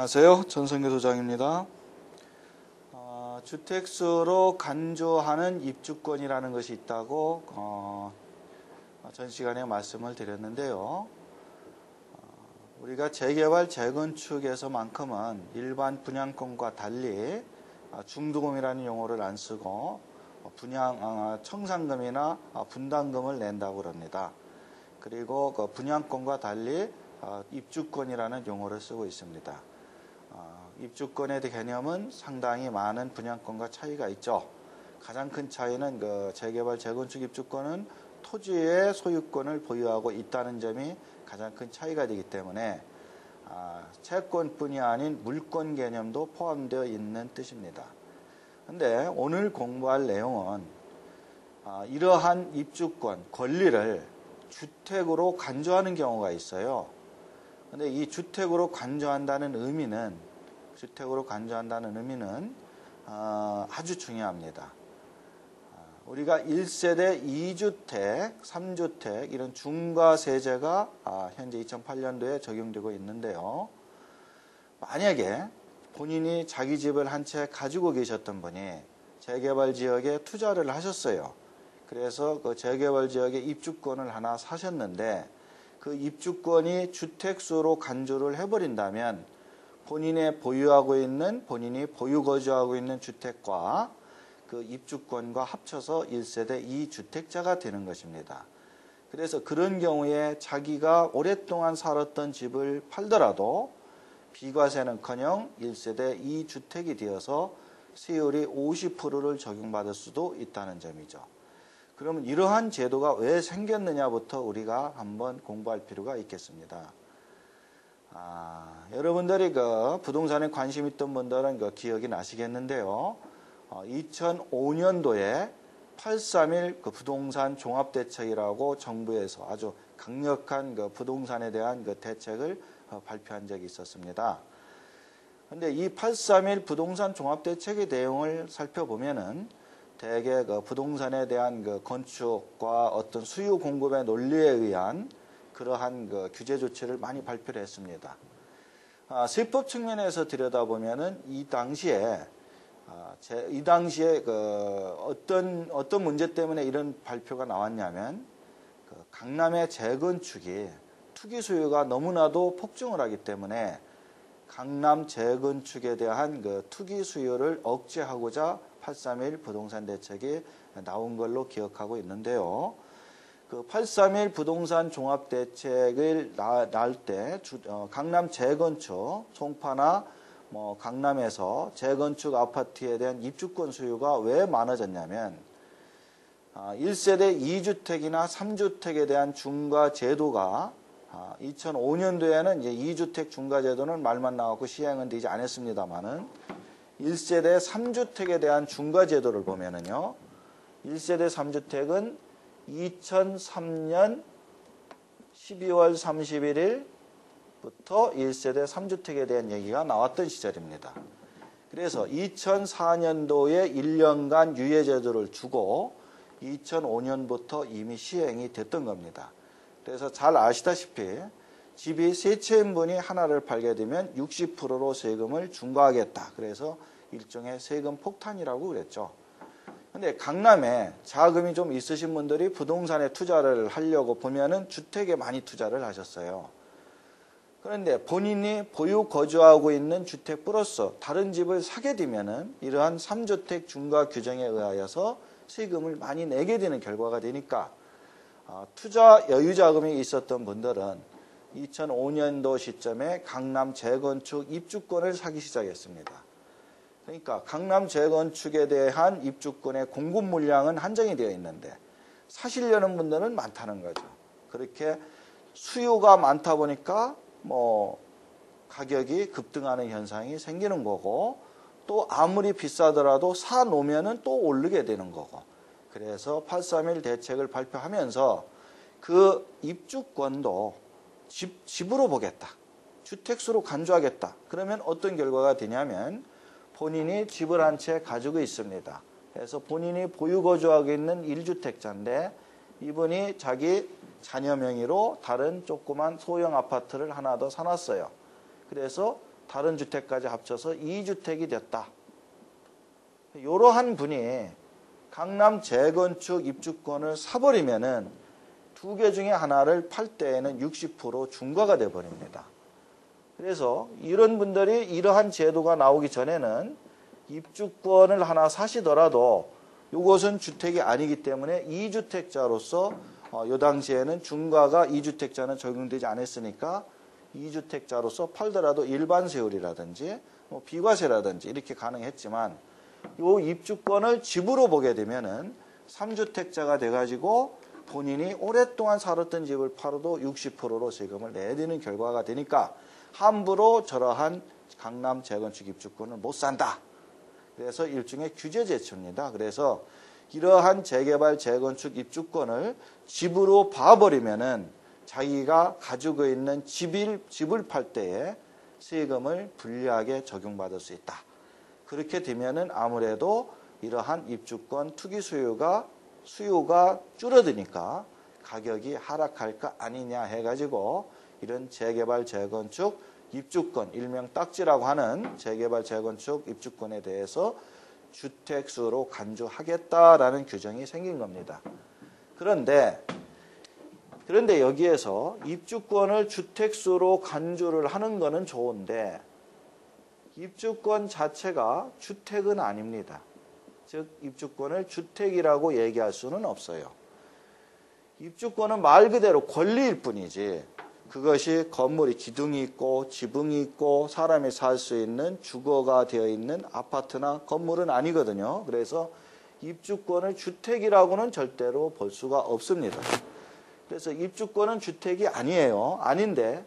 안녕하세요. 전성규 소장입니다. 주택수로 간주하는 입주권이라는 것이 있다고 전 시간에 말씀을 드렸는데요. 우리가 재개발, 재건축에서만큼은 일반 분양권과 달리 중도금이라는 용어를 안 쓰고 청산금이나 분담금을 낸다고 그럽니다. 그리고 그 분양권과 달리 입주권이라는 용어를 쓰고 있습니다. 입주권의 개념은 상당히 많은 분양권과 차이가 있죠. 가장 큰 차이는 그 재개발, 재건축 입주권은 토지의 소유권을 보유하고 있다는 점이 가장 큰 차이가 되기 때문에 채권뿐이 아닌 물권 개념도 포함되어 있는 뜻입니다. 그런데 오늘 공부할 내용은 이러한 입주권, 권리를 주택으로 간주하는 경우가 있어요. 근데 이 주택으로 간주한다는 의미는 아주 중요합니다. 우리가 1세대 2주택, 3주택 이런 중과세제가 현재 2008년도에 적용되고 있는데요. 만약에 본인이 자기 집을 한 채 가지고 계셨던 분이 재개발 지역에 투자를 하셨어요. 그래서 그 재개발 지역에 입주권을 하나 사셨는데 그 입주권이 주택수로 간주를 해버린다면 본인이 보유 거주하고 있는 주택과 그 입주권과 합쳐서 1세대 2주택자가 되는 것입니다. 그래서 그런 경우에 자기가 오랫동안 살았던 집을 팔더라도 비과세는커녕 1세대 2주택이 되어서 세율이 50%를 적용받을 수도 있다는 점이죠. 그러면 이러한 제도가 왜 생겼느냐부터 우리가 한번 공부할 필요가 있겠습니다. 여러분들이 그 부동산에 관심 있던 분들은 그 기억이 나시겠는데요. 2005년도에 831 그 부동산 종합대책이라고 정부에서 아주 강력한 그 부동산에 대한 그 대책을 발표한 적이 있었습니다. 그런데 이 831 부동산 종합대책의 내용을 살펴보면은 대개 그 부동산에 대한 그 건축과 어떤 수요 공급의 논리에 의한 그러한 그 규제 조치를 많이 발표를 했습니다. 세법 측면에서 들여다보면은 이 당시에 그 어떤 문제 때문에 이런 발표가 나왔냐면 그 강남의 재건축이 투기 수요가 너무나도 폭증을 하기 때문에 강남 재건축에 대한 그 투기 수요를 억제하고자 831 부동산 대책이 나온 걸로 기억하고 있는데요. 그 831 부동산 종합대책을 날 때 강남 재건축, 송파나 강남에서 재건축 아파트에 대한 입주권 수요가 왜 많아졌냐면 1세대 2주택이나 3주택에 대한 중과 제도가 2005년도에는 이제 2주택 중과 제도는 말만 나왔고 시행은 되지 않았습니다만은 1세대 3주택에 대한 중과 제도를 보면은요. 1세대 3주택은 2003년 12월 31일부터 1세대 3주택에 대한 얘기가 나왔던 시절입니다. 그래서 2004년도에 1년간 유예 제도를 주고 2005년부터 이미 시행이 됐던 겁니다. 그래서 잘 아시다시피 집이 세 채인 분이 하나를 팔게 되면 60%로 세금을 중과하겠다. 그래서 일종의 세금 폭탄이라고 그랬죠. 근데 강남에 자금이 좀 있으신 분들이 부동산에 투자를 하려고 보면은 주택에 많이 투자를 하셨어요. 그런데 본인이 보유 거주하고 있는 주택 플러스 다른 집을 사게 되면은 이러한 3주택 중과 규정에 의하여서 세금을 많이 내게 되는 결과가 되니까 투자 여유 자금이 있었던 분들은 2005년도 시점에 강남 재건축 입주권을 사기 시작했습니다. 그러니까 강남 재건축에 대한 입주권의 공급 물량은 한정이 되어 있는데 사시려는 분들은 많다는 거죠. 그렇게 수요가 많다 보니까 가격이 급등하는 현상이 생기는 거고 또 아무리 비싸더라도 사 놓으면은 또 오르게 되는 거고 그래서 831 대책을 발표하면서 그 입주권도 집으로 보겠다. 주택수로 간주하겠다. 그러면 어떤 결과가 되냐면 본인이 집을 한 채 가지고 있습니다. 그래서 본인이 보유 거주하고 있는 1주택자인데 이분이 자기 자녀 명의로 다른 조그만 소형 아파트를 하나 더 사놨어요. 그래서 다른 주택까지 합쳐서 2주택이 됐다. 이러한 분이 강남 재건축 입주권을 사버리면은 두 개 중에 하나를 팔 때에는 60% 중과가 돼버립니다. 그래서 이런 분들이 이러한 제도가 나오기 전에는 입주권을 하나 사시더라도 이것은 주택이 아니기 때문에 2주택자로서 이 당시에는 중과가 2주택자는 적용되지 않았으니까 2주택자로서 팔더라도 일반 세율이라든지 비과세라든지 이렇게 가능했지만 이 입주권을 집으로 보게 되면은 3주택자가 돼가지고 본인이 오랫동안 살았던 집을 팔아도 60%로 세금을 내야 되는 결과가 되니까 함부로 저러한 강남 재건축 입주권을 못 산다. 그래서 일종의 규제 제초입니다. 그래서 이러한 재개발 재건축 입주권을 집으로 봐버리면은 자기가 가지고 있는 집을 팔 때에 세금을 불리하게 적용받을 수 있다. 그렇게 되면은 아무래도 이러한 입주권 투기 수요가 줄어드니까 가격이 하락할까 아니냐 해가지고 이런 재개발 재건축 입주권, 일명 딱지라고 하는 재개발 재건축 입주권에 대해서 주택수로 간주하겠다라는 규정이 생긴 겁니다. 그런데 여기에서 입주권을 주택수로 간주를 하는 거는 좋은데 입주권 자체가 주택은 아닙니다. 즉 입주권을 주택이라고 얘기할 수는 없어요. 입주권은 말 그대로 권리일 뿐이지 그것이 건물이 기둥이 있고 지붕이 있고 사람이 살 수 있는 주거가 되어 있는 아파트나 건물은 아니거든요. 그래서 입주권을 주택이라고는 절대로 볼 수가 없습니다. 그래서 입주권은 주택이 아니에요. 아닌데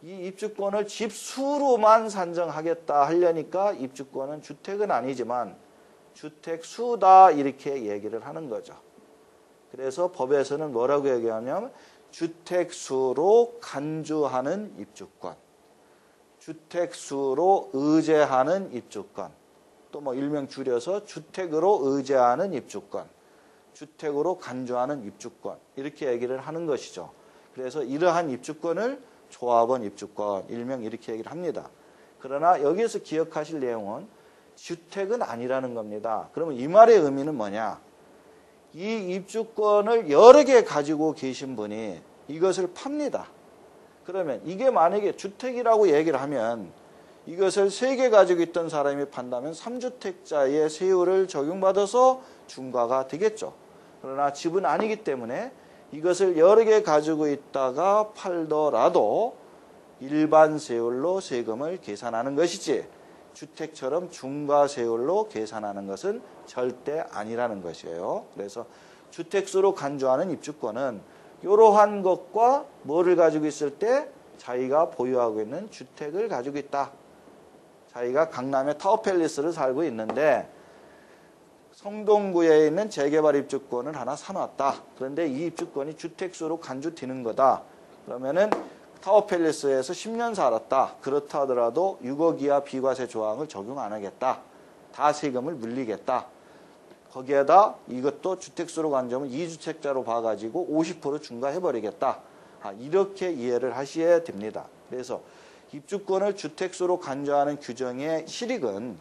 이 입주권을 집수로만 산정하겠다 하려니까 입주권은 주택은 아니지만 주택수다 이렇게 얘기를 하는 거죠. 그래서 법에서는 뭐라고 얘기하냐면 주택수로 간주하는 입주권, 주택수로 의제하는 입주권, 또 뭐 일명 줄여서 주택으로 의제하는 입주권, 주택으로 간주하는 입주권 이렇게 얘기를 하는 것이죠. 그래서 이러한 입주권을 조합원 입주권, 일명 이렇게 얘기를 합니다. 그러나 여기에서 기억하실 내용은 주택은 아니라는 겁니다. 그러면 이 말의 의미는 뭐냐? 이 입주권을 여러 개 가지고 계신 분이 이것을 팝니다. 그러면 이게 만약에 주택이라고 얘기를 하면 이것을 3개 가지고 있던 사람이 판다면 3주택자의 세율을 적용받아서 중과가 되겠죠. 그러나 집은 아니기 때문에 이것을 여러 개 가지고 있다가 팔더라도 일반 세율로 세금을 계산하는 것이지 주택처럼 중과세율로 계산하는 것은 절대 아니라는 것이에요. 그래서 주택수로 간주하는 입주권은 이러한 것과 뭐를 가지고 있을 때 자기가 보유하고 있는 주택을 가지고 있다. 자기가 강남의 타워팰리스를 살고 있는데 성동구에 있는 재개발 입주권을 하나 사놨다. 그런데 이 입주권이 주택수로 간주되는 거다. 그러면은 타워팰리스에서 10년 살았다. 그렇다 하더라도 6억 이하 비과세 조항을 적용 안 하겠다. 다 세금을 물리겠다. 거기에다 이것도 주택수로 간주하면 2주택자로 봐가지고 50% 중과해버리겠다. 이렇게 이해를 하셔야 됩니다. 그래서 입주권을 주택수로 간주하는 규정의 실익은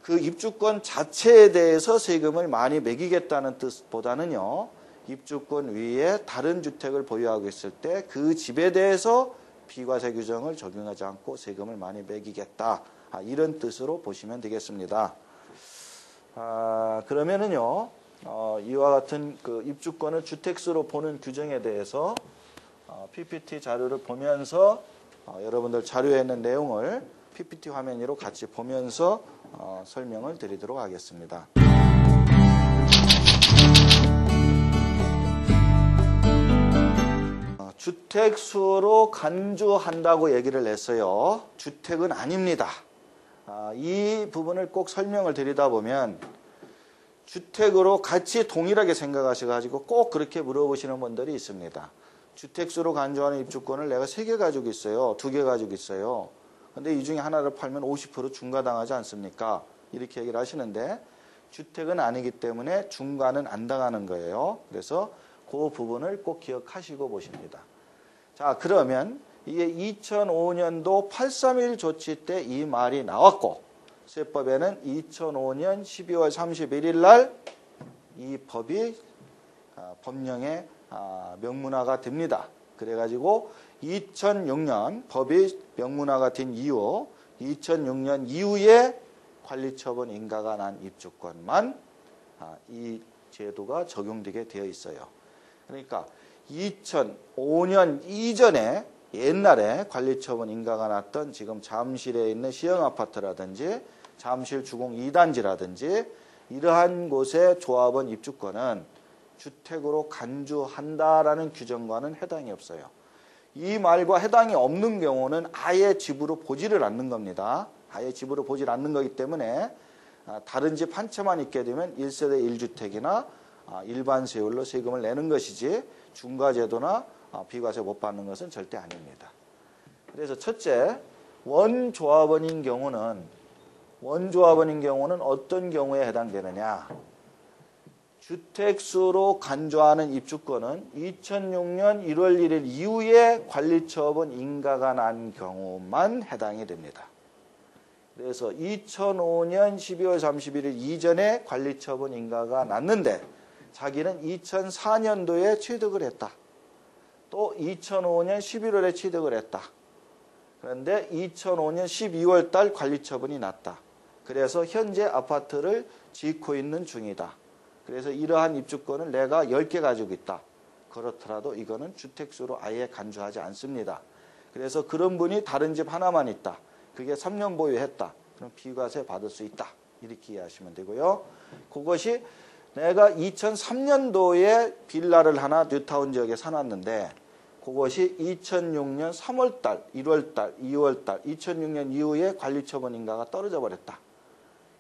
그 입주권 자체에 대해서 세금을 많이 매기겠다는 뜻보다는요. 입주권 위에 다른 주택을 보유하고 있을 때 그 집에 대해서 비과세 규정을 적용하지 않고 세금을 많이 매기겠다. 이런 뜻으로 보시면 되겠습니다. 그러면은요, 이와 같은 그 입주권을 주택수로 보는 규정에 대해서 PPT 자료를 보면서 여러분들 자료에 있는 내용을 PPT 화면 위로 같이 보면서 설명을 드리도록 하겠습니다. 주택수로 간주한다고 얘기를 했어요. 주택은 아닙니다. 이 부분을 꼭 설명을 드리다 보면 주택으로 같이 동일하게 생각하셔가지고 꼭 그렇게 물어보시는 분들이 있습니다. 주택수로 간주하는 입주권을 내가 3개 가지고 있어요. 2개 가지고 있어요. 근데 이 중에 하나를 팔면 50% 중과당하지 않습니까? 이렇게 얘기를 하시는데 주택은 아니기 때문에 중과는 안 당하는 거예요. 그래서 그 부분을 꼭 기억하시고 보십니다. 자, 그러면 이게 2005년도 831 조치 때 이 말이 나왔고 세법에는 2005년 12월 31일 날 이 법이 법령에 명문화가 됩니다. 그래가지고 2006년 법이 명문화가 된 이후 2006년 이후에 관리처분 인가가 난 입주권만 이 제도가 적용되게 되어 있어요. 그러니까 2005년 이전에 옛날에 관리처분 인가가 났던 지금 잠실에 있는 시형아파트라든지 잠실 주공 2단지라든지 이러한 곳의 조합원 입주권은 주택으로 간주한다라는 규정과는 해당이 없어요. 이 말과 해당이 없는 경우는 아예 집으로 보지를 않는 겁니다. 아예 집으로 보질 않는 거기 때문에 다른 집 한 채만 있게 되면 1세대 1주택이나 일반 세율로 세금을 내는 것이지 중과제도나 비과세 못 받는 것은 절대 아닙니다. 그래서 첫째, 원조합원인 경우는 어떤 경우에 해당되느냐? 주택수로 간주하는 입주권은 2006년 1월 1일 이후에 관리처분 인가가 난 경우만 해당이 됩니다. 그래서 2005년 12월 31일 이전에 관리처분 인가가 났는데 자기는 2004년도에 취득을 했다. 또 2005년 11월에 취득을 했다. 그런데 2005년 12월 달 관리처분이 났다. 그래서 현재 아파트를 짓고 있는 중이다. 그래서 이러한 입주권을 내가 10개 가지고 있다. 그렇더라도 이거는 주택수로 아예 간주하지 않습니다. 그래서 그런 분이 다른 집 하나만 있다. 그게 3년 보유했다. 그럼 비과세 받을 수 있다. 이렇게 이해하시면 되고요. 그것이 내가 2003년도에 빌라를 하나 뉴타운 지역에 사놨는데 그것이 2006년 3월달, 1월달, 2월달, 2006년 이후에 관리처분 인가가 떨어져 버렸다.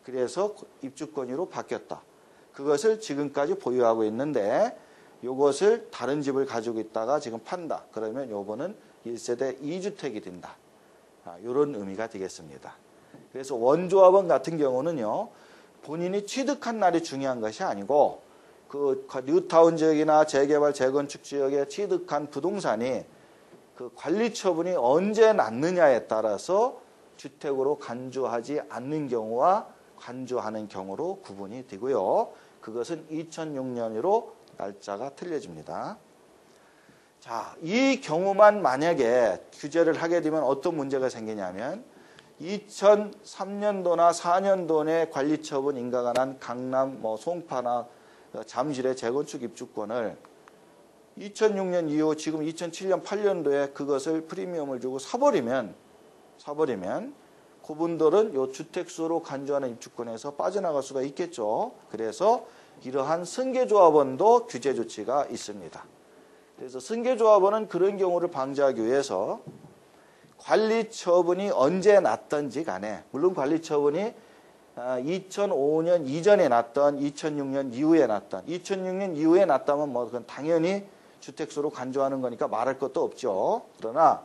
그래서 입주권으로 바뀌었다. 그것을 지금까지 보유하고 있는데 이것을 다른 집을 가지고 있다가 지금 판다. 그러면 요거는 1세대 2주택이 된다. 이런 의미가 되겠습니다. 그래서 원조합원 같은 경우는요. 본인이 취득한 날이 중요한 것이 아니고 그 뉴타운 지역이나 재개발 재건축 지역에 취득한 부동산이 그 관리처분이 언제 났느냐에 따라서 주택으로 간주하지 않는 경우와 간주하는 경우로 구분이 되고요. 그것은 2006년으로 날짜가 틀려집니다. 자, 이 경우만 만약에 규제를 하게 되면 어떤 문제가 생기냐면 2003년도나 4년도에 관리처분 인가가 난 강남, 송파나 잠실의 재건축 입주권을 2006년 이후 지금 2007년 8년도에 그것을 프리미엄을 주고 사버리면 그분들은 요 주택수로 간주하는 입주권에서 빠져나갈 수가 있겠죠. 그래서 이러한 승계조합원도 규제 조치가 있습니다. 그래서 승계조합원은 그런 경우를 방지하기 위해서 관리처분이 언제 났던지 간에 물론 관리처분이 2005년 이전에 났던 2006년 이후에 났던 2006년 이후에 났다면 그건 당연히 주택수로 간주하는 거니까 말할 것도 없죠. 그러나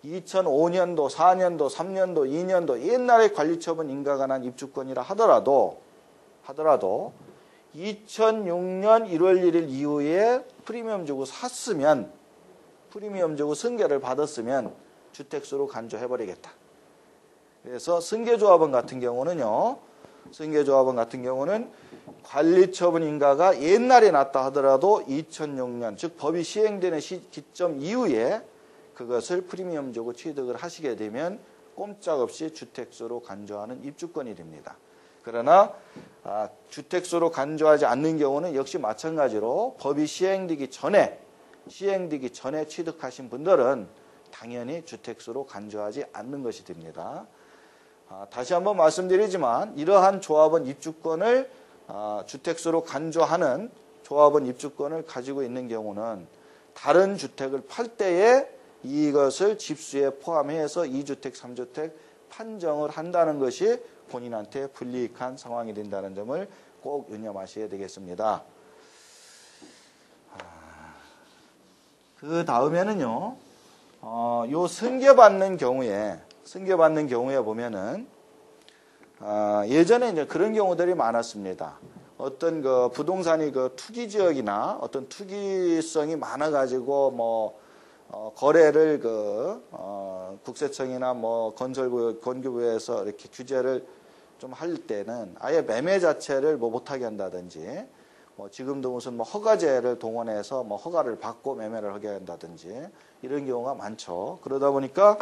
2005년도, 4년도, 3년도, 2년도 옛날에 관리처분 인가가 난 입주권이라 하더라도 2006년 1월 1일 이후에 프리미엄 주고 샀으면 프리미엄 주고 승계를 받았으면 주택수로 간주해버리겠다. 그래서 승계조합원 같은 경우는 관리처분 인가가 옛날에 났다 하더라도 2006년 즉 법이 시행되는 시점 이후에 그것을 프리미엄 주고 취득을 하시게 되면 꼼짝없이 주택수로 간주하는 입주권이 됩니다. 그러나 주택수로 간주하지 않는 경우는 역시 마찬가지로 법이 시행되기 전에 취득하신 분들은 당연히 주택수로 간주하지 않는 것이 됩니다. 다시 한번 말씀드리지만 이러한 조합원 입주권을 주택수로 간주하는 조합원 입주권을 가지고 있는 경우는 다른 주택을 팔 때에 이것을 집수에 포함해서 2주택, 3주택 판정을 한다는 것이 본인한테 불이익한 상황이 된다는 점을 꼭 유념하셔야 되겠습니다. 그 다음에는요, 요 승계받는 경우에 보면은, 예전에 이제 그런 경우들이 많았습니다. 어떤 부동산이 투기 지역이나 어떤 투기성이 많아가지고 거래를 국세청이나 뭐 건교부에서 이렇게 규제를 좀 할 때는 아예 매매 자체를 뭐 못하게 한다든지, 뭐 지금도 무슨 뭐 허가제를 동원해서 뭐 허가를 받고 매매를 하게 한다든지 이런 경우가 많죠. 그러다 보니까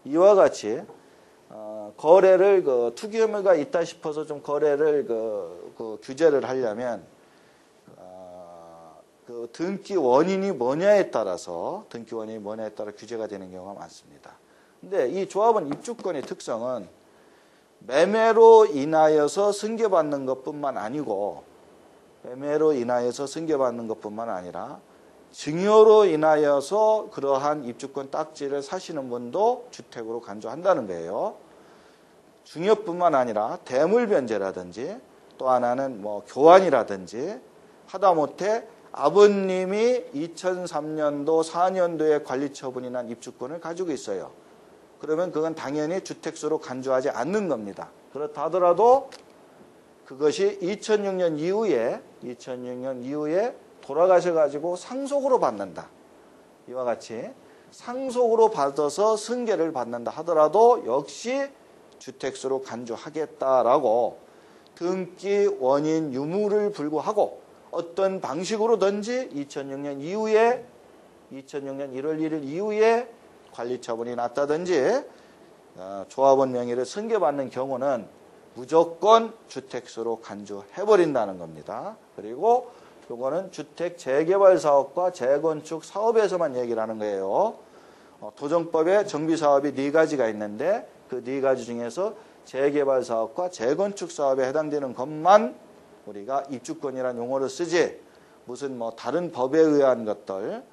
이와 같이 거래를 투기 혐의가 있다 싶어서 좀 거래를 규제를 하려면 등기 원인이 뭐냐에 따라서 규제가 되는 경우가 많습니다. 근데 이 조합원 입주권의 특성은 매매로 인하여서 승계받는 것뿐만 아니고 증여로 인하여서 그러한 입주권 딱지를 사시는 분도 주택으로 간주한다는 거예요. 증여뿐만 아니라 대물변제라든지 또 하나는 뭐 교환이라든지 하다못해 아버님이 2003년도 4년도에 관리처분이 난 입주권을 가지고 있어요. 그러면 그건 당연히 주택수로 간주하지 않는 겁니다. 그렇다 하더라도 그것이 2006년 이후에 돌아가셔가지고 상속으로 받는다. 이와 같이 상속으로 받아서 승계를 받는다 하더라도 역시 주택수로 간주하겠다라고 등기 원인 유무를 불구하고 어떤 방식으로든지 2006년 1월 1일 이후에 관리처분이 났다든지 조합원 명의를 승계받는 경우는 무조건 주택수로 간주해버린다는 겁니다. 그리고 이거는 주택 재개발 사업과 재건축 사업에서만 얘기를 하는 거예요. 도정법에 정비사업이 4가지가 있는데 그 4가지 중에서 재개발 사업과 재건축 사업에 해당되는 것만 우리가 입주권이라는 용어를 쓰지, 무슨 뭐 다른 법에 의한 것들,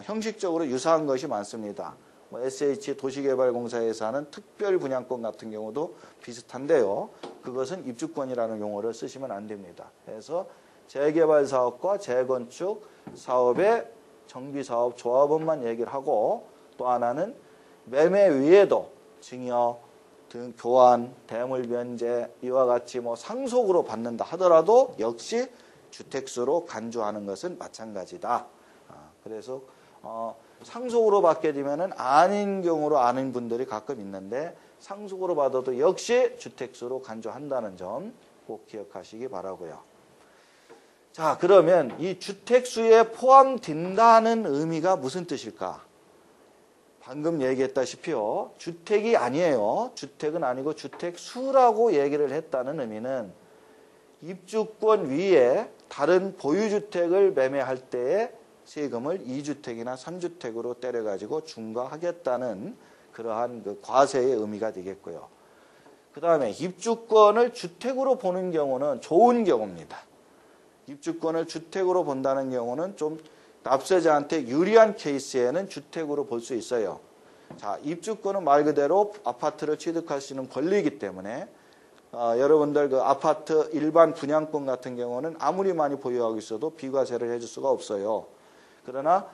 형식적으로 유사한 것이 많습니다. 뭐 SH 도시개발공사에서 하는 특별 분양권 같은 경우도 비슷한데요. 그것은 입주권이라는 용어를 쓰시면 안 됩니다. 그래서 재개발 사업과 재건축 사업의 정비사업 조합원만 얘기를 하고, 또 하나는 매매 외에도 증여 등 교환, 대물변제 이와 같이 뭐 상속으로 받는다 하더라도 역시 주택수로 간주하는 것은 마찬가지다. 그래서 상속으로 받게 되면은 아닌 경우로 아는 분들이 가끔 있는데 상속으로 받아도 역시 주택수로 간주한다는 점 꼭 기억하시기 바라고요. 자, 그러면 이 주택수에 포함된다는 의미가 무슨 뜻일까? 방금 얘기했다시피요. 주택이 아니에요. 주택은 아니고 주택수라고 얘기를 했다는 의미는 입주권 위에 다른 보유주택을 매매할 때에 세금을 2주택이나 3주택으로 때려가지고 중과하겠다는 그러한 그 과세의 의미가 되겠고요. 그 다음에 입주권을 주택으로 보는 경우는 좋은 경우입니다. 입주권을 주택으로 본다는 경우는 좀 납세자한테 유리한 케이스에는 주택으로 볼 수 있어요. 자, 입주권은 말 그대로 아파트를 취득할 수 있는 권리이기 때문에 여러분들 그 아파트 일반 분양권 같은 경우는 아무리 많이 보유하고 있어도 비과세를 해줄 수가 없어요. 그러나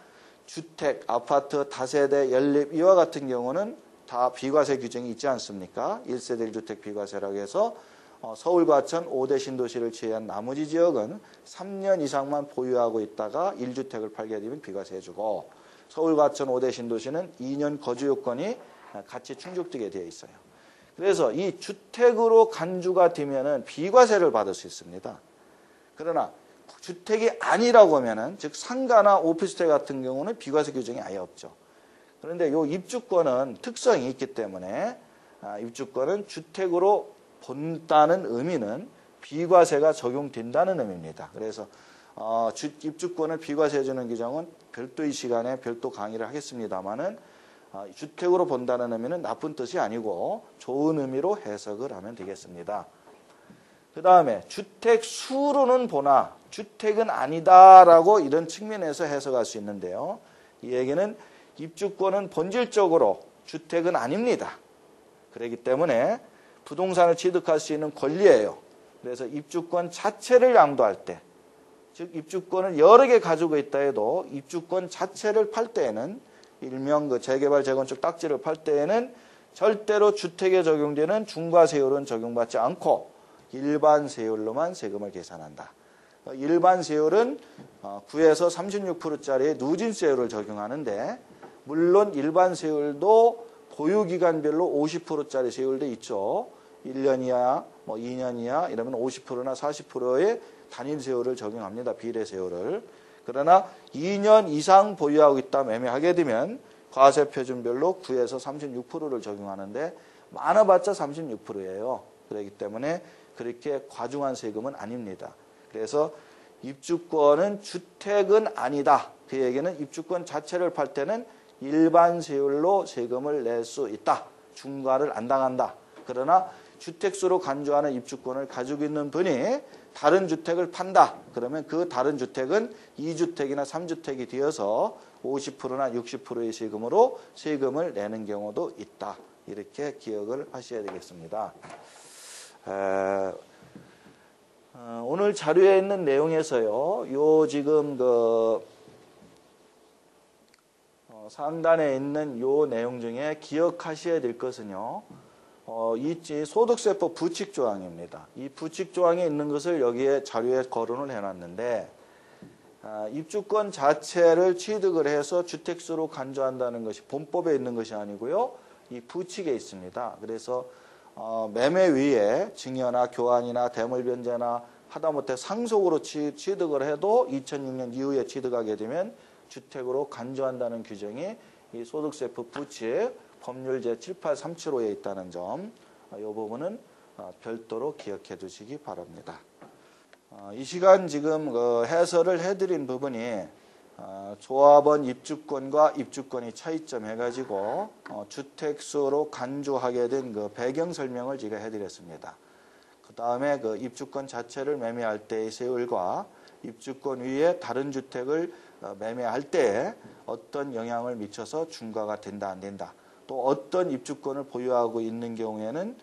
주택, 아파트, 다세대, 연립 이와 같은 경우는 다 비과세 규정이 있지 않습니까? 1세대 1주택 비과세라고 해서 서울 과천 5대 신도시를 제외한 나머지 지역은 3년 이상만 보유하고 있다가 1주택을 팔게 되면 비과세 해주고, 서울 과천 5대 신도시는 2년 거주 요건이 같이 충족되게 되어 있어요. 그래서 이 주택으로 간주가 되면은 비과세를 받을 수 있습니다. 그러나 주택이 아니라고 하면은, 즉 상가나 오피스텔 같은 경우는 비과세 규정이 아예 없죠. 그런데 이 입주권은 특성이 있기 때문에 입주권은 주택으로 본다는 의미는 비과세가 적용된다는 의미입니다. 그래서 입주권을 비과세해 주는 규정은 별도의 시간에 별도 강의를 하겠습니다마는 주택으로 본다는 의미는 나쁜 뜻이 아니고 좋은 의미로 해석을 하면 되겠습니다. 그 다음에 주택 수로는 보나 주택은 아니다라고 이런 측면에서 해석할 수 있는데요. 이 얘기는 입주권은 본질적으로 주택은 아닙니다. 그렇기 때문에 부동산을 취득할 수 있는 권리예요. 그래서 입주권 자체를 양도할 때, 즉 입주권을 여러 개 가지고 있다 해도 입주권 자체를 팔 때에는, 일명 그 재개발 재건축 딱지를 팔 때에는 절대로 주택에 적용되는 중과세율은 적용받지 않고 일반 세율로만 세금을 계산한다. 일반 세율은 9에서 36%짜리 누진세율을 적용하는데 물론 일반 세율도 보유기간별로 50%짜리 세율도 있죠. 1년이야, 뭐 2년이야 이러면 50%나 40%의 단일 세율을 적용합니다. 비례 세율을. 그러나 2년 이상 보유하고 있다 매매하게 되면 과세표준별로 9에서 36%를 적용하는데 많아봤자 36%예요. 그렇기 때문에 그렇게 과중한 세금은 아닙니다. 그래서 입주권은 주택은 아니다. 그 얘기는 입주권 자체를 팔 때는 일반 세율로 세금을 낼 수 있다. 중과를 안 당한다. 그러나 주택수로 간주하는 입주권을 가지고 있는 분이 다른 주택을 판다. 그러면 그 다른 주택은 2주택이나 3주택이 되어서 50%나 60%의 세금으로 세금을 내는 경우도 있다. 이렇게 기억을 하셔야 되겠습니다. 오늘 자료에 있는 내용에서요, 요 지금 상단에 있는 요 내용 중에 기억하셔야 될 것은요, 이 소득세법 부칙 조항입니다. 이 부칙 조항에 있는 것을 여기에 자료에 거론을 해놨는데, 입주권 자체를 취득을 해서 주택수로 간주한다는 것이 본법에 있는 것이 아니고요, 이 부칙에 있습니다. 그래서 매매 위에 증여나 교환이나 대물변제나 하다못해 상속으로 취득을 해도 2006년 이후에 취득하게 되면 주택으로 간주한다는 규정이 이 소득세법 부칙 법률 제78375에 있다는 점, 이 부분은 별도로 기억해 두시기 바랍니다. 이 시간 지금 해설을 해드린 부분이 조합원 입주권과 입주권의 차이점 해가지고 주택수로 간주하게 된 그 배경 설명을 제가 해드렸습니다. 그 다음에 그 입주권 자체를 매매할 때의 세율과 입주권 위에 다른 주택을 매매할 때 어떤 영향을 미쳐서 중과가 된다 안 된다. 또 어떤 입주권을 보유하고 있는 경우에는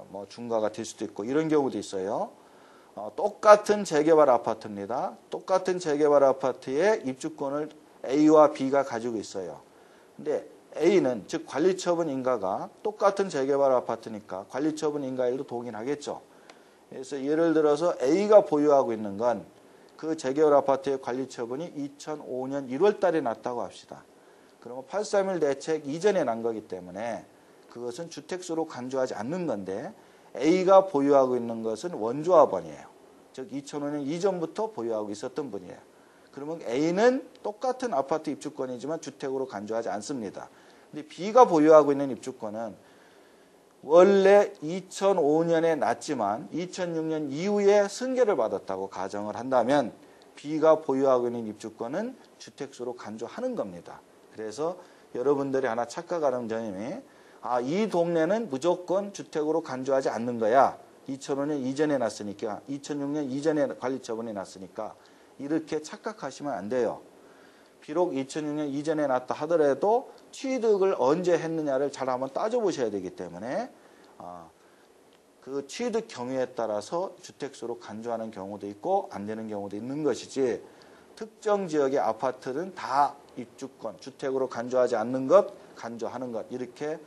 뭐 중과가 될 수도 있고 이런 경우도 있어요. 똑같은 재개발 아파트입니다. 똑같은 재개발 아파트에 입주권을 A와 B가 가지고 있어요. 근데 A는 즉 관리처분 인가가 똑같은 재개발 아파트니까 관리처분 인가일도 동일하겠죠. 그래서 예를 들어서 A가 보유하고 있는 건 그 재개발 아파트의 관리처분이 2005년 1월 달에 났다고 합시다. 그러면 831 대책 이전에 난 거기 때문에 그것은 주택수로 간주하지 않는 건데 A가 보유하고 있는 것은 원조합원이에요. 즉 2005년 이전부터 보유하고 있었던 분이에요. 그러면 A는 똑같은 아파트 입주권이지만 주택으로 간주하지 않습니다. 근데 B가 보유하고 있는 입주권은 원래 2005년에 났지만 2006년 이후에 승계를 받았다고 가정을 한다면 B가 보유하고 있는 입주권은 주택수로 간주하는 겁니다. 그래서 여러분들이 하나 착각하는 점이 이 동네는 무조건 주택으로 간주하지 않는 거야. 2005년 이전에 났으니까 2006년 이전에 관리처분이 났으니까 이렇게 착각하시면 안 돼요. 비록 2006년 이전에 났다 하더라도 취득을 언제 했느냐를 잘 한번 따져보셔야 되기 때문에 그 취득 경위에 따라서 주택수로 간주하는 경우도 있고 안 되는 경우도 있는 것이지 특정 지역의 아파트는 다 입주권, 주택으로 간주하지 않는 것, 간주하는 것 이렇게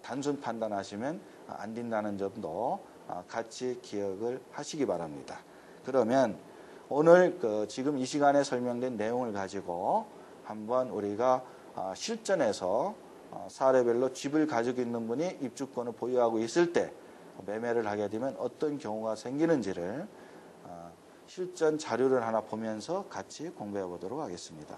단순 판단하시면 안 된다는 점도 같이 기억을 하시기 바랍니다. 그러면 오늘 지금 이 시간에 설명된 내용을 가지고 한번 우리가 실전에서 사례별로 집을 가지고 있는 분이 입주권을 보유하고 있을 때 매매를 하게 되면 어떤 경우가 생기는지를 실전 자료를 하나 보면서 같이 공부해 보도록 하겠습니다.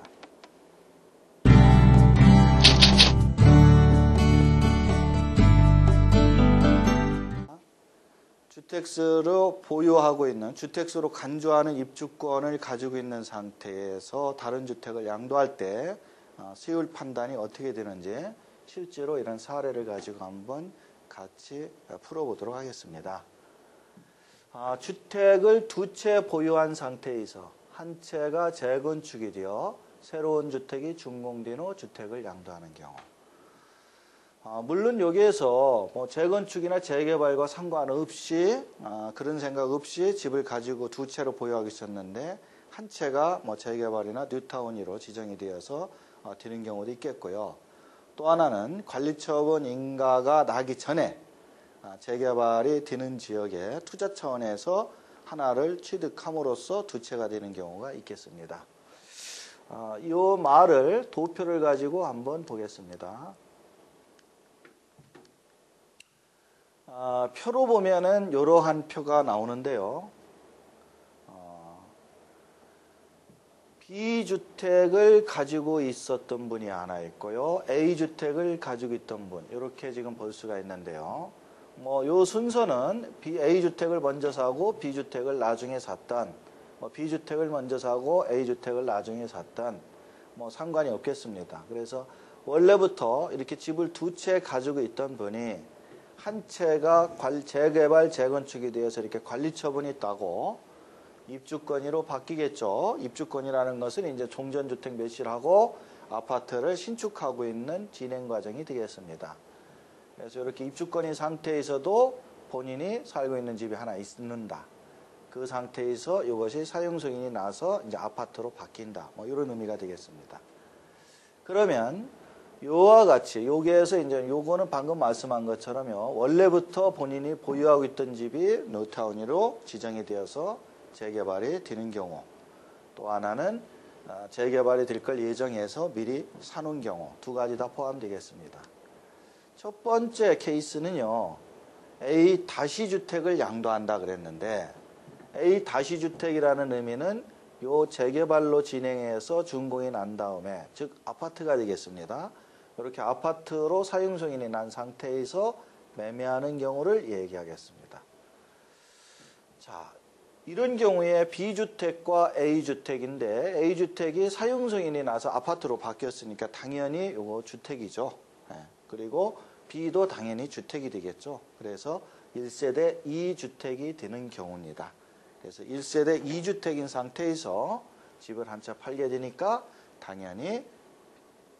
주택수로 보유하고 있는, 주택수로 간주하는 입주권을 가지고 있는 상태에서 다른 주택을 양도할 때 세율 판단이 어떻게 되는지 실제로 이런 사례를 가지고 한번 같이 풀어보도록 하겠습니다. 주택을 두 채 보유한 상태에서 한 채가 재건축이 되어 새로운 주택이 준공된 후 주택을 양도하는 경우. 물론 여기에서 뭐 재건축이나 재개발과 상관없이 그런 생각 없이 집을 가지고 두 채로 보유하고 있었는데 한 채가 뭐 재개발이나 뉴타운으로 지정이 되어서 되는 경우도 있겠고요. 또 하나는 관리처분 인가가 나기 전에 재개발이 되는 지역에 투자 차원에서 하나를 취득함으로써 두 채가 되는 경우가 있겠습니다. 이 말을 도표를 가지고 한번 보겠습니다. 표로 보면은 이러한 표가 나오는데요. B주택을 가지고 있었던 분이 하나 있고요. A주택을 가지고 있던 분, 이렇게 지금 볼 수가 있는데요. 요 순서는 A주택을 먼저 사고 B주택을 나중에 샀던, B주택을 먼저 사고 A주택을 나중에 샀던, 상관이 없겠습니다. 그래서 원래부터 이렇게 집을 두 채 가지고 있던 분이 한 채가 재개발, 재건축이 되어서 이렇게 관리처분이 있다고 입주권으로 바뀌겠죠. 입주권이라는 것은 이제 종전주택 매실하고 아파트를 신축하고 있는 진행 과정이 되겠습니다. 그래서 이렇게 입주권인 상태에서도 본인이 살고 있는 집이 하나 있는다. 그 상태에서 이것이 사용 승인이 나서 이제 아파트로 바뀐다. 이런 의미가 되겠습니다. 그러면 요와 같이 여기에서 이제 요거는 방금 말씀한 것처럼요. 원래부터 본인이 보유하고 있던 집이 뉴타운으로 지정이 되어서 재개발이 되는 경우, 또 하나는 재개발이 될 걸 예정해서 미리 사놓은 경우, 두 가지 다 포함되겠습니다. 첫 번째 케이스는요, A 다시 주택을 양도한다 그랬는데, A 다시 주택이라는 의미는 요 재개발로 진행해서 준공이 난 다음에, 즉 아파트가 되겠습니다. 이렇게 아파트로 사용 승인이 난 상태에서 매매하는 경우를 얘기하겠습니다. 자, 이런 경우에 B주택과 A주택인데 A주택이 사용 승인이 나서 아파트로 바뀌었으니까 당연히 요거 주택이죠. 그리고 B도 당연히 주택이 되겠죠. 그래서 1세대 2주택이 되는 경우입니다. 그래서 1세대 2주택인 상태에서 집을 한 채 팔게 되니까 당연히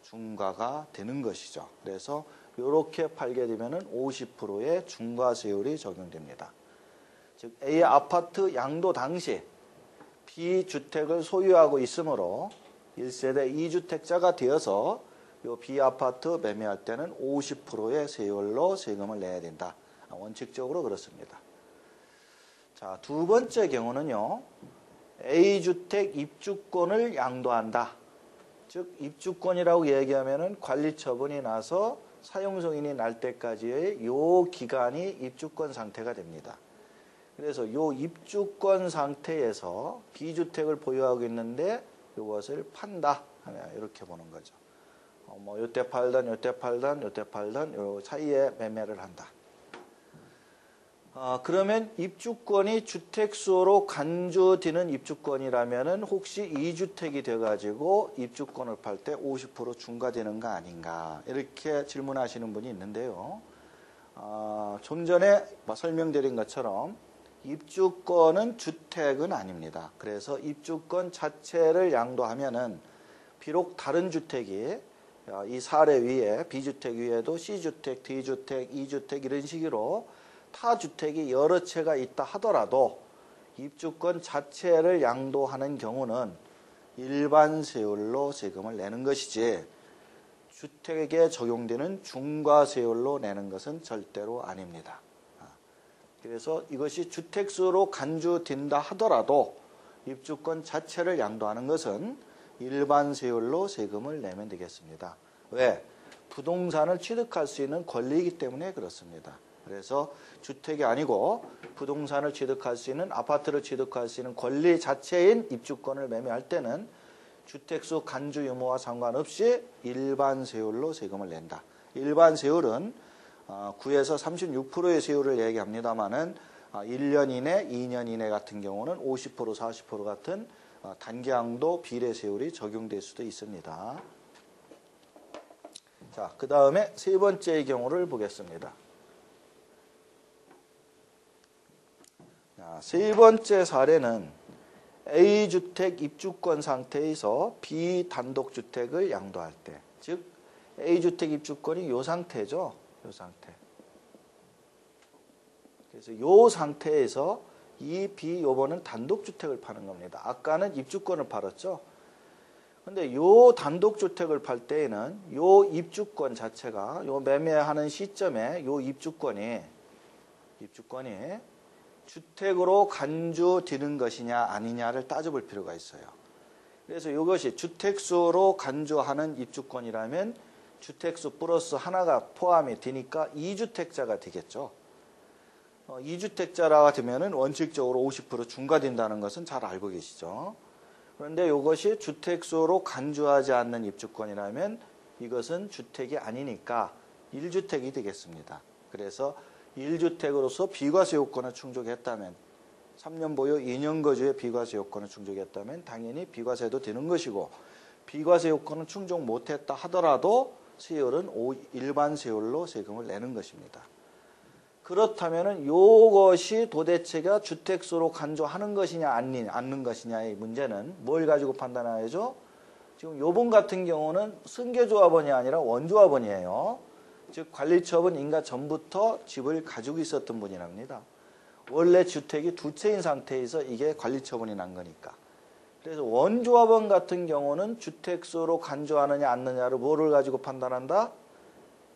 중과가 되는 것이죠. 그래서 이렇게 팔게 되면은 50%의 중과세율이 적용됩니다. 즉 A 아파트 양도 당시 B주택을 소유하고 있으므로 1세대 2주택자가 되어서 이 B아파트 매매할 때는 50%의 세율로 세금을 내야 된다. 원칙적으로 그렇습니다. 자, 두 번째 경우는요. A주택 입주권을 양도한다. 즉 입주권이라고 얘기하면은 관리처분이 나서 사용 승인이 날 때까지의 요 기간이 입주권 상태가 됩니다. 그래서 요 입주권 상태에서 B주택을 보유하고 있는데 이것을 판다. 이렇게 보는 거죠. 요때 팔던, 요때 팔던, 요때 팔던 요 사이에 매매를 한다. 그러면 입주권이 주택수로 간주되는 입주권이라면은 혹시 2주택이 돼가지고 입주권을 팔 때 50% 중과되는 거 아닌가. 이렇게 질문하시는 분이 있는데요. 좀 전에 설명드린 것처럼 입주권은 주택은 아닙니다. 그래서 입주권 자체를 양도하면은 비록 다른 주택이 이 사례 위에 B주택 위에도 C주택, D주택, E주택 이런 식으로 타 주택이 여러 채가 있다 하더라도 입주권 자체를 양도하는 경우는 일반 세율로 세금을 내는 것이지 주택에 적용되는 중과세율로 내는 것은 절대로 아닙니다. 그래서 이것이 주택수로 간주된다 하더라도 입주권 자체를 양도하는 것은 일반 세율로 세금을 내면 되겠습니다. 왜? 부동산을 취득할 수 있는 권리이기 때문에 그렇습니다. 그래서 주택이 아니고 부동산을 취득할 수 있는, 아파트를 취득할 수 있는 권리 자체인 입주권을 매매할 때는 주택수 간주 유무와 상관없이 일반 세율로 세금을 낸다. 일반 세율은 9에서 36%의 세율을 얘기합니다만은 1년 이내, 2년 이내 같은 경우는 50%, 40% 같은 단기양도 비례 세율이 적용될 수도 있습니다. 자, 그 다음에 세 번째의 경우를 보겠습니다. 세 번째 사례는 A주택 입주권 상태에서 B단독주택을 양도할 때, 즉 A주택 입주권이 이 상태죠. 이 상태. 그래서 이 상태에서 이 B 요번은 단독주택을 파는 겁니다. 아까는 입주권을 팔았죠. 근데 요 단독주택을 팔 때에는 요 입주권 자체가 요 매매하는 시점에 요 입주권이 주택으로 간주되는 것이냐 아니냐를 따져볼 필요가 있어요. 그래서 이것이 주택수로 간주하는 입주권이라면 주택수 플러스 하나가 포함이 되니까 2주택자가 되겠죠. 2주택자라가 되면은 원칙적으로 50% 중과된다는 것은 잘 알고 계시죠. 그런데 이것이 주택수로 간주하지 않는 입주권이라면 이것은 주택이 아니니까 1주택이 되겠습니다. 그래서 1주택으로서 비과세 요건을 충족했다면 3년 보유 2년 거주의 비과세 요건을 충족했다면 당연히 비과세도 되는 것이고 비과세 요건을 충족 못했다 하더라도 세율은 일반 세율로 세금을 내는 것입니다. 그렇다면 이것이 도대체가 주택수로 간주하는 것이냐 않는 것이냐의 문제는 뭘 가지고 판단해야죠? 지금 요번 같은 경우는 승계조합원이 아니라 원조합원이에요. 즉 관리처분 인가 전부터 집을 가지고 있었던 분이랍니다. 원래 주택이 두 채인 상태에서 이게 관리처분이 난 거니까. 그래서 원조합원 같은 경우는 주택수로 간주하느냐 않느냐를 뭐를 가지고 판단한다?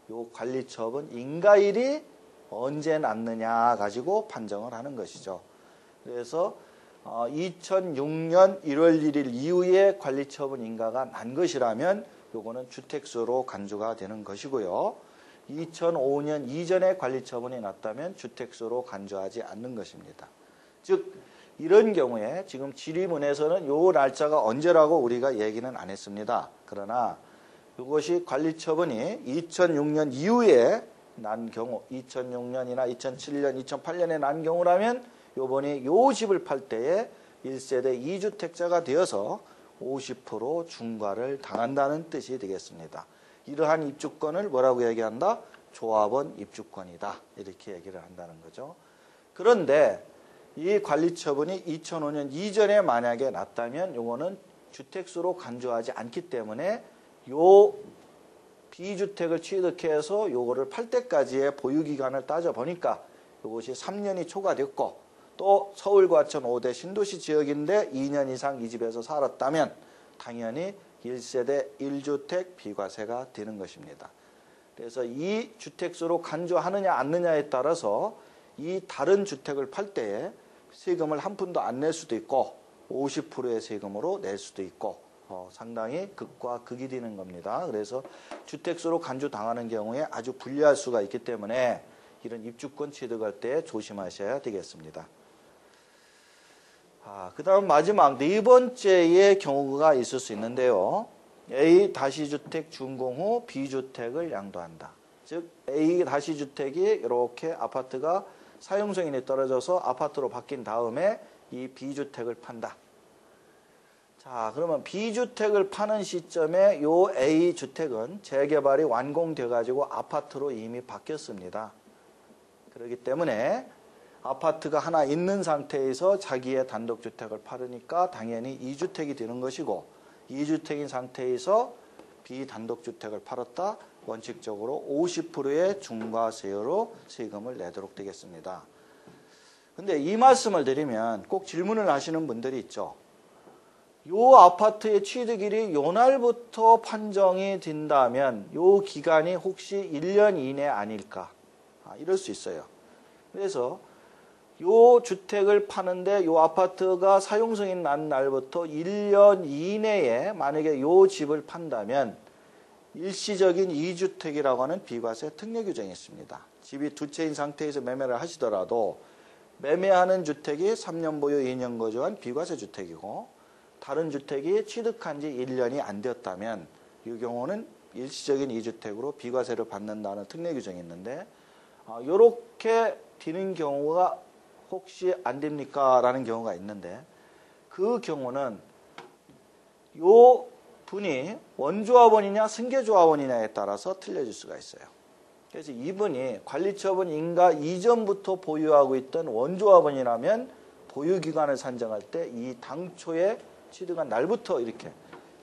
요 관리처분 인가일이 언제 났느냐 가지고 판정을 하는 것이죠. 그래서 2006년 1월 1일 이후에 관리처분 인가가 난 것이라면 요거는 주택수로 간주가 되는 것이고요. 2005년 이전에 관리처분이 났다면 주택수로 간주하지 않는 것입니다. 즉 이런 경우에 지금 질의문에서는 요 날짜가 언제라고 우리가 얘기는 안 했습니다. 그러나 이것이 관리처분이 2006년 이후에 난 경우 2006년이나 2007년, 2008년에 난 경우라면 요번에 요 집을 팔 때에 1세대 2주택자가 되어서 50% 중과를 당한다는 뜻이 되겠습니다. 이러한 입주권을 뭐라고 얘기한다? 조합원 입주권이다. 이렇게 얘기를 한다는 거죠. 그런데 이 관리처분이 2005년 이전에 만약에 났다면 요거는 주택수로 간주하지 않기 때문에 요 비주택을 취득해서 요거를 팔 때까지의 보유기간을 따져보니까 요것이 3년이 초과됐고 또 서울과천 5대 신도시 지역인데 2년 이상 이 집에서 살았다면 당연히 1세대 1주택 비과세가 되는 것입니다. 그래서 이 주택수로 간주하느냐 않느냐에 따라서 이 다른 주택을 팔 때에 세금을 한 푼도 안 낼 수도 있고 50%의 세금으로 낼 수도 있고 상당히 극과 극이 되는 겁니다. 그래서 주택수로 간주당하는 경우에 아주 불리할 수가 있기 때문에 이런 입주권 취득할 때 조심하셔야 되겠습니다. 그 다음 마지막 네 번째의 경우가 있을 수 있는데요. A 다시주택 준공 후 B주택을 양도한다. 즉 A 다시주택이 이렇게 아파트가 사용승인이 떨어져서 아파트로 바뀐 다음에 이 B주택을 판다. 자, 그러면 B주택을 파는 시점에 요 A주택은 재개발이 완공돼 가지고 아파트로 이미 바뀌었습니다. 그렇기 때문에 아파트가 하나 있는 상태에서 자기의 단독주택을 팔으니까 당연히 2주택이 되는 것이고 2주택인 상태에서 비단독주택을 팔았다. 원칙적으로 50%의 중과세율로 세금을 내도록 되겠습니다. 근데 이 말씀을 드리면 꼭 질문을 하시는 분들이 있죠. 요 아파트의 취득일이 요 날부터 판정이 된다면 요 기간이 혹시 1년 이내 아닐까? 이럴 수 있어요. 그래서 요 주택을 파는데 요 아파트가 사용승인 난 날부터 1년 이내에 만약에 요 집을 판다면 일시적인 2주택이라고 하는 비과세 특례 규정이 있습니다. 집이 두 채인 상태에서 매매를 하시더라도 매매하는 주택이 3년 보유 2년 거주한 비과세 주택이고 다른 주택이 취득한 지 1년이 안 되었다면 이 경우는 일시적인 2주택으로 비과세를 받는다는 특례 규정이 있는데 이렇게 되는 경우가 혹시 안 됩니까? 라는 경우가 있는데 그 경우는 요 분이 원조합원이냐 승계조합원이냐에 따라서 틀려질 수가 있어요. 그래서 이분이 관리처분 인가 이전부터 보유하고 있던 원조합원이라면 보유기간을 산정할 때 이 당초에 취득한 날부터 이렇게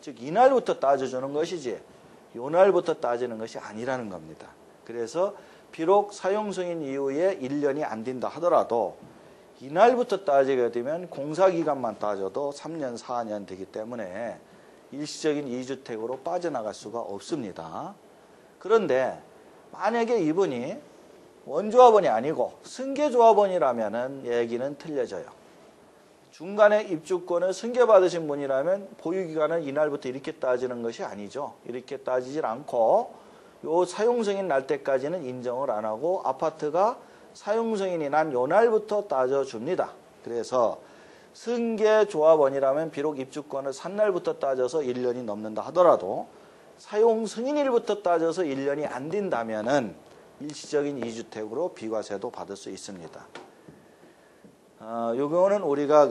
즉 이날부터 따져주는 것이지 요 날부터 따지는 것이 아니라는 겁니다. 그래서 비록 사용승인 이후에 1년이 안 된다 하더라도 이날부터 따지게 되면 공사기간만 따져도 3년, 4년 되기 때문에 일시적인 2주택으로 빠져나갈 수가 없습니다. 그런데 만약에 이분이 원조합원이 아니고 승계조합원이라면 얘기는 틀려져요. 중간에 입주권을 승계받으신 분이라면 보유기간은 이날부터 이렇게 따지는 것이 아니죠. 이렇게 따지질 않고 요 사용승인 날 때까지는 인정을 안 하고 아파트가 사용승인이 난 요 날부터 따져줍니다. 그래서 승계조합원이라면 비록 입주권을 산 날부터 따져서 1년이 넘는다 하더라도 사용승인일부터 따져서 1년이 안 된다면은 일시적인 2주택으로 비과세도 받을 수 있습니다. 요 경우는 우리가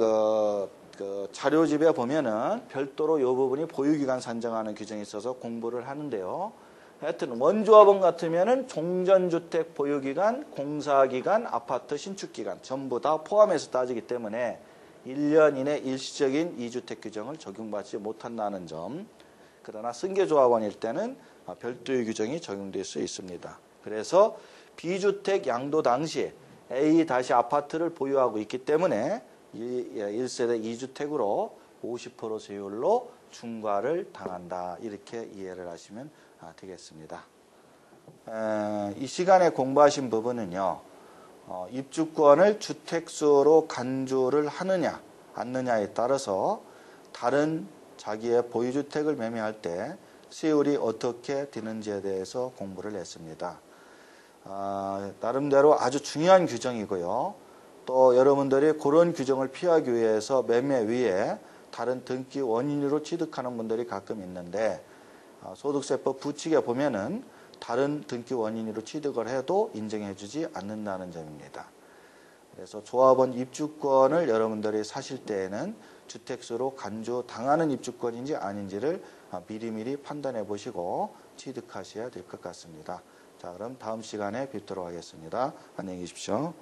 그 자료집에 보면은 별도로 요 부분이 보유기간 산정하는 규정이 있어서 공부를 하는데요. 하여튼 원조합원 같으면은 종전주택 보유기간, 공사기간, 아파트 신축기간 전부 다 포함해서 따지기 때문에 1년 이내 일시적인 2주택 규정을 적용받지 못한다는 점. 그러나 승계조합원일 때는 별도의 규정이 적용될 수 있습니다. 그래서 비주택 양도 당시에 A-아파트를 보유하고 있기 때문에 1세대 2주택으로 50% 세율로 중과를 당한다. 이렇게 이해를 하시면 되겠습니다. 이 시간에 공부하신 부분은요. 입주권을 주택수로 간주를 하느냐 않느냐에 따라서 다른 자기의 보유주택을 매매할 때 세율이 어떻게 되는지에 대해서 공부를 했습니다. 나름대로 아주 중요한 규정이고요. 또 여러분들이 그런 규정을 피하기 위해서 매매 위에 다른 등기 원인으로 취득하는 분들이 가끔 있는데 소득세법 부칙에 보면은 다른 등기 원인으로 취득을 해도 인정해주지 않는다는 점입니다. 그래서 조합원 입주권을 여러분들이 사실 때에는 주택수로 간주 당하는 입주권인지 아닌지를 미리미리 판단해 보시고 취득하셔야 될 것 같습니다. 자, 그럼 다음 시간에 뵙도록 하겠습니다. 안녕히 계십시오.